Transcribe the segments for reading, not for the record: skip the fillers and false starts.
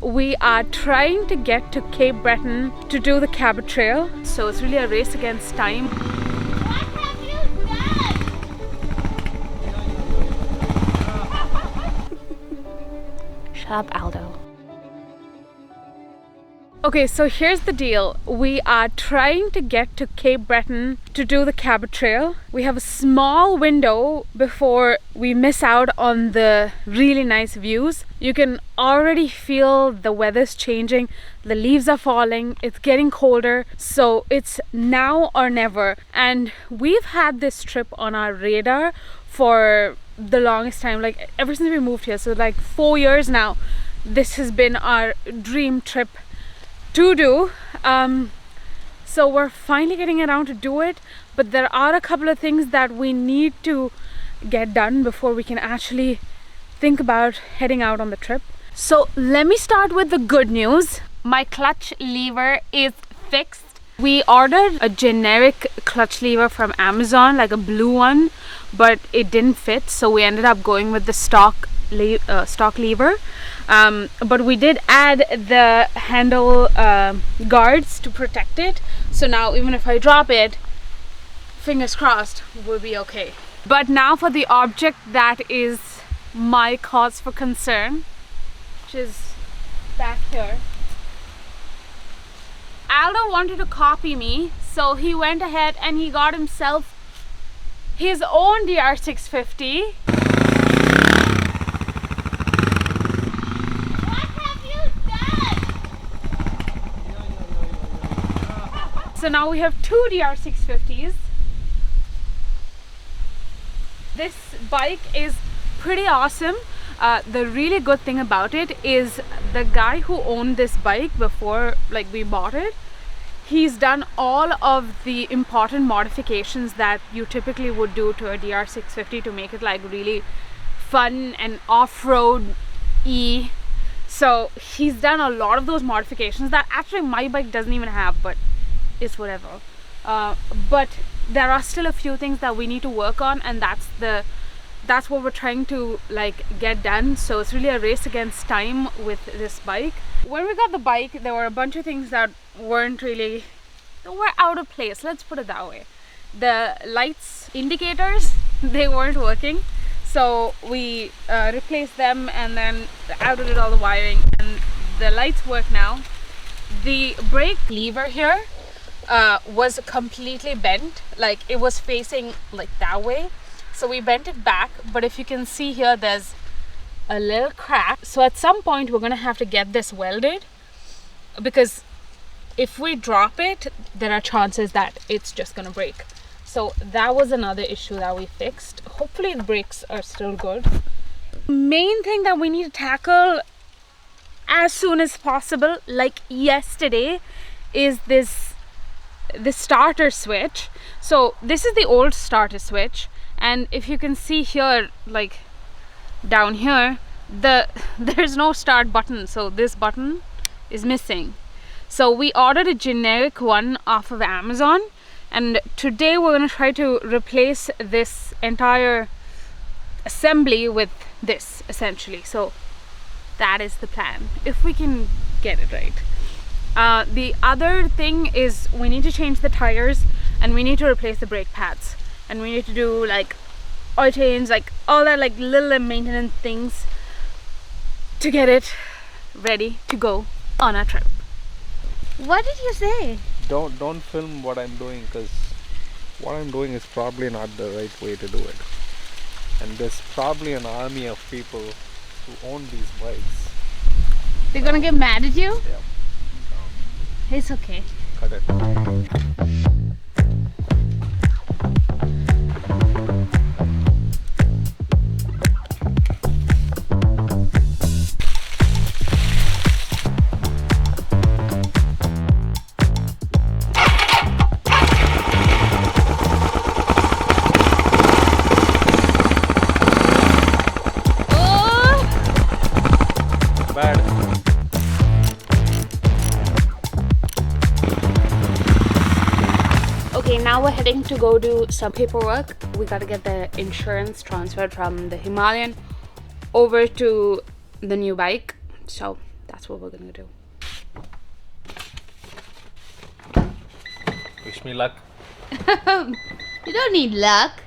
We are trying to get to Cape Breton to do the Cabot Trail, so it's really a race against time. What have you done? Shut up, Aldo. Okay, so here's the deal. We are trying to get to Cape Breton to do the Cabot Trail. We have a small window before we miss out on the really nice views. You can already feel the weather's changing. The leaves are falling. It's getting colder. So it's now or never. And we've had this trip on our radar for the longest time, like ever since we moved here. So like 4 years now, this has been our dream trip to do. So we're finally getting around to do it, but there are a couple of things that we need to get done before we can actually think about heading out on the trip. So let me start with the good news. My clutch lever is fixed. We ordered a generic clutch lever from Amazon, like a blue one, but it didn't fit, so we ended up going with the stock lever. But we did add the handle guards to protect it, so now even if I drop it, fingers crossed, we'll be okay. But now for the object that is my cause for concern, which is back here. Aldo wanted to copy me, so he went ahead and he got himself his own DR650. So now we have two DR650s. This bike is pretty awesome. The really good thing about it is the guy who owned this bike before we bought it, he's done all of the important modifications that you typically would do to a DR650 to make it like really fun and off-road-y. So he's done a lot of those modifications that actually my bike doesn't even have, but it's whatever. But there are still a few things that we need to work on, and that's what we're trying to get done. So it's really a race against time with this bike. When we got the bike, there were a bunch of things that were out of place, let's put it that way. The lights indicators, they weren't working, so we replaced them and then outdid all the wiring, and the lights work now. The brake lever here was completely bent, like it was facing that way, so we bent it back. But if you can see here, there's a little crack, so at some point we're gonna have to get this welded, because if we drop it, there are chances that it's just gonna break. So that was another issue that we fixed. Hopefully the brakes are still good. Main thing that we need to tackle as soon as possible, like yesterday, is this starter switch. So this is the old starter switch, and if you can see here, down here, there's no start button, so this button is missing. So we ordered a generic one off of Amazon, and today we're going to try to replace this entire assembly with this, essentially. So that is the plan, if we can get it right. The other thing is we need to change the tires, and we need to replace the brake pads, and we need to do oil change, all that little maintenance things to get it ready to go on our trip. What did you say? Don't film what I'm doing, because what I'm doing is probably not the right way to do it, and there's probably an army of people who own these bikes. They're gonna get mad at you? Yeah. It's okay. Cut it. Now we're heading to go do some paperwork. We got to get the insurance transferred from the Himalayan over to the new bike, so that's that's what we're gonna do. Wish me luck. You don't need luck.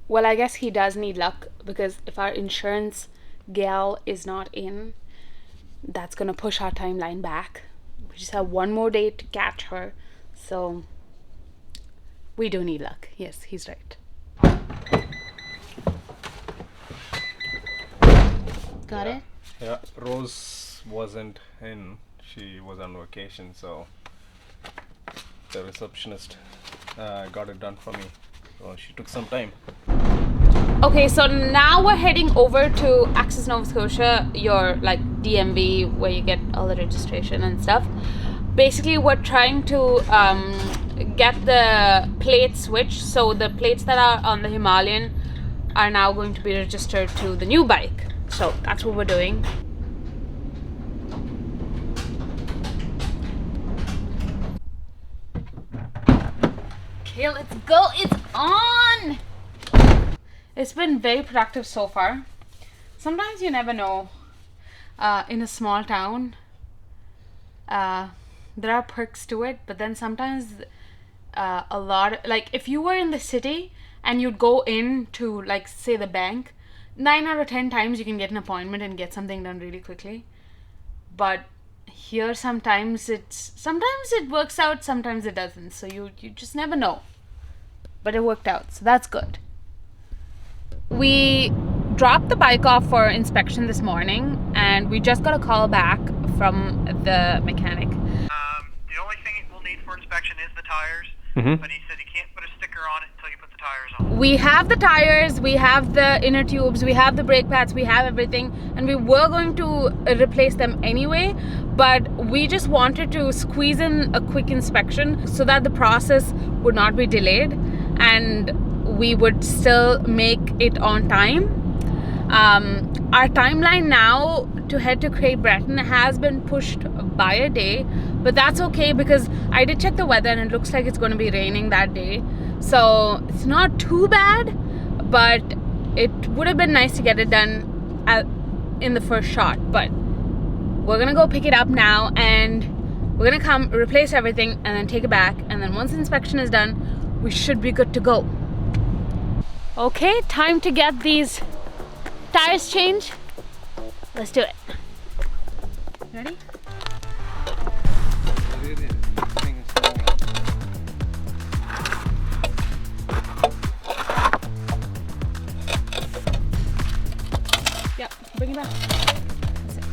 Well, I guess he does need luck, because if our insurance gal is not in, that's gonna push our timeline back. We just have one more day to catch her, so we do need luck. Yes, he's right. Got it? Yeah, Rose wasn't in. She was on vacation, so the receptionist got it done for me. So she took some time. Okay, so now we're heading over to Access Nova Scotia, your like DMV, where you get all the registration and stuff. Basically, we're trying to get the plate switched, so the plates that are on the Himalayan are now going to be registered to the new bike. So that's what we're doing. Okay, let's go. It's on. It's been very productive so far. Sometimes you never know. In a small town, there are perks to it, but then sometimes a lot, like if you were in the city and you'd go in to, like, say the bank, 9 out of 10 times you can get an appointment and get something done really quickly. But here sometimes it works out, sometimes it doesn't, so you just never know. But it worked out, so that's good. We dropped the bike off for inspection this morning, and we just got a call back from the mechanic. The only thing we'll need for inspection is the tires, but he said he can't put a sticker on it until you put the tires on. We have the tires, we have the inner tubes, we have the brake pads, we have everything, and we were going to replace them anyway, but we just wanted to squeeze in a quick inspection so that the process would not be delayed and we would still make it on time. Our timeline now to head to Craig Breton has been pushed by a day, but that's okay because I did check the weather and it looks like it's going to be raining that day, so it's not too bad, but it would have been nice to get it done in the first shot. But we're gonna go pick it up now and we're gonna come replace everything and then take it back, and then once the inspection is done we should be good to go. Okay, time to get these tires changed. Let's do it. Ready? Yep, bring it back. That's it.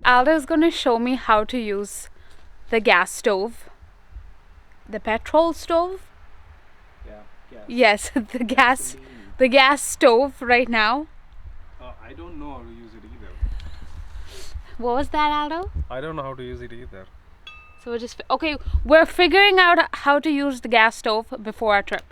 Alda is going to show me how to use the gas stove. The petrol stove? Yeah. Yes, the gas stove right now. I don't know how to use it either. What was that, Aldo? I don't know how to use it either. So we're figuring out how to use the gas stove before our trip.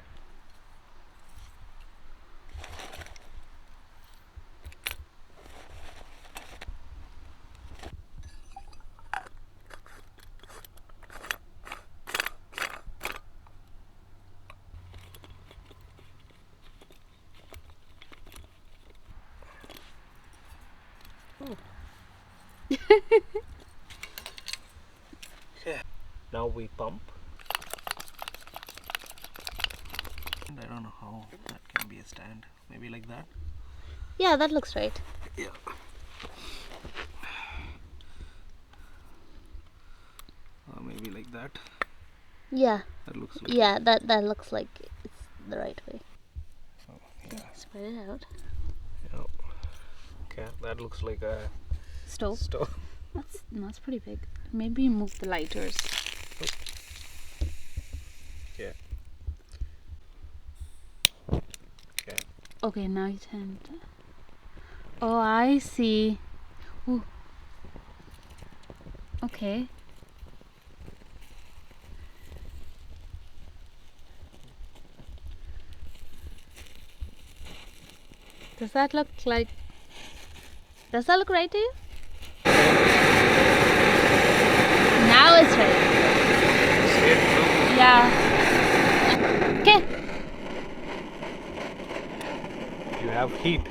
Yeah. Now we pump. And I don't know how that can be a stand. Maybe like that. Yeah, that looks right. Yeah. Or maybe like that. Yeah. That looks like Yeah, that looks like it's the right way. Oh, yeah. Spread it out. Yeah. Okay, that looks like a Stove. stove. That's pretty big. Maybe move the lighters. Yeah. Okay. Okay, now you turn. Oh, I see. Ooh. Okay. Does that look like? Does that look right to you? Now it's right. Yeah. Okay. You have heat.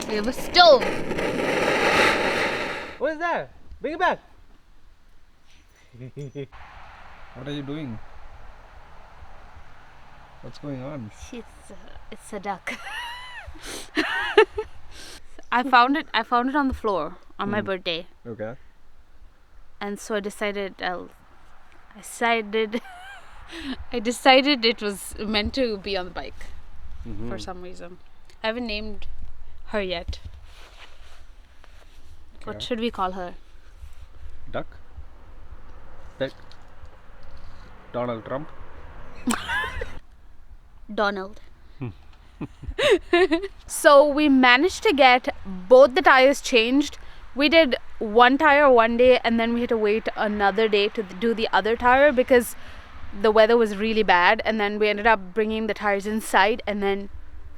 We have a stove. What is that? Bring it back. What are you doing? What's going on? It's a duck. I found it on the floor on my birthday, Okay. and so I decided I decided it was meant to be on the bike for some reason. I haven't named her yet. What Okay. should we call her? Duck? Duck? Donald Trump? Donald. So we managed to get both the tires changed. We did one tire one day and then we had to wait another day to do the other tire because the weather was really bad, and then we ended up bringing the tires inside and then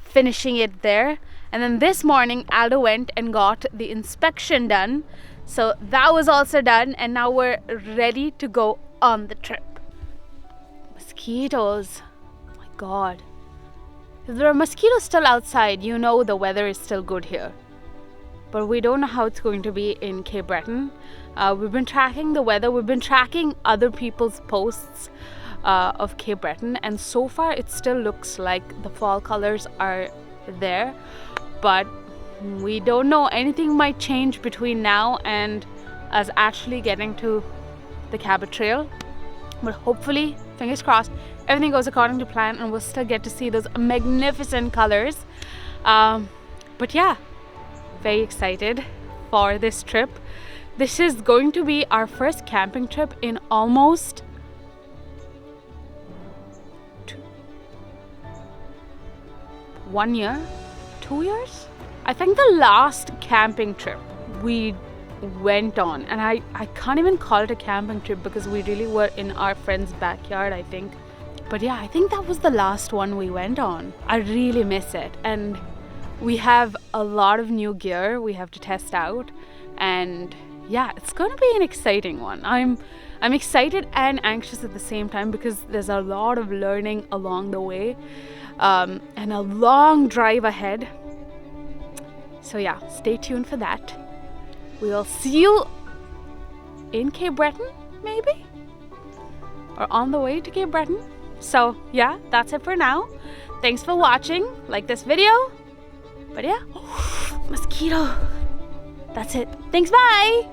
finishing it there. And then this morning Aldo went and got the inspection done, so that was also done, and now we're ready to go on the trip. Mosquitoes, oh my god. If there are mosquitoes still outside, you know the weather is still good here. But we don't know how it's going to be in Cape Breton. We've been tracking the weather, we've been tracking other people's posts of Cape Breton, and so far it still looks like the fall colors are there. But we don't know, anything might change between now and us actually getting to the Cabot Trail. But hopefully, fingers crossed, everything goes according to plan and we'll still get to see those magnificent colors. But yeah, very excited for this trip. This is going to be our first camping trip in almost 1 year, 2 years. I think the last camping trip we went on, and I can't even call it a camping trip because we really were in our friend's backyard, I think. But yeah, I think that was the last one we went on. I really miss it, and we have a lot of new gear we have to test out, and yeah, it's going to be an exciting one. I'm excited and anxious at the same time because there's a lot of learning along the way, and a long drive ahead. So yeah, stay tuned for that. We'll see you in Cape Breton, maybe? Or on the way to Cape Breton. So yeah, that's it for now. Thanks for watching. Like this video. But yeah, mosquito. That's it. Thanks, bye!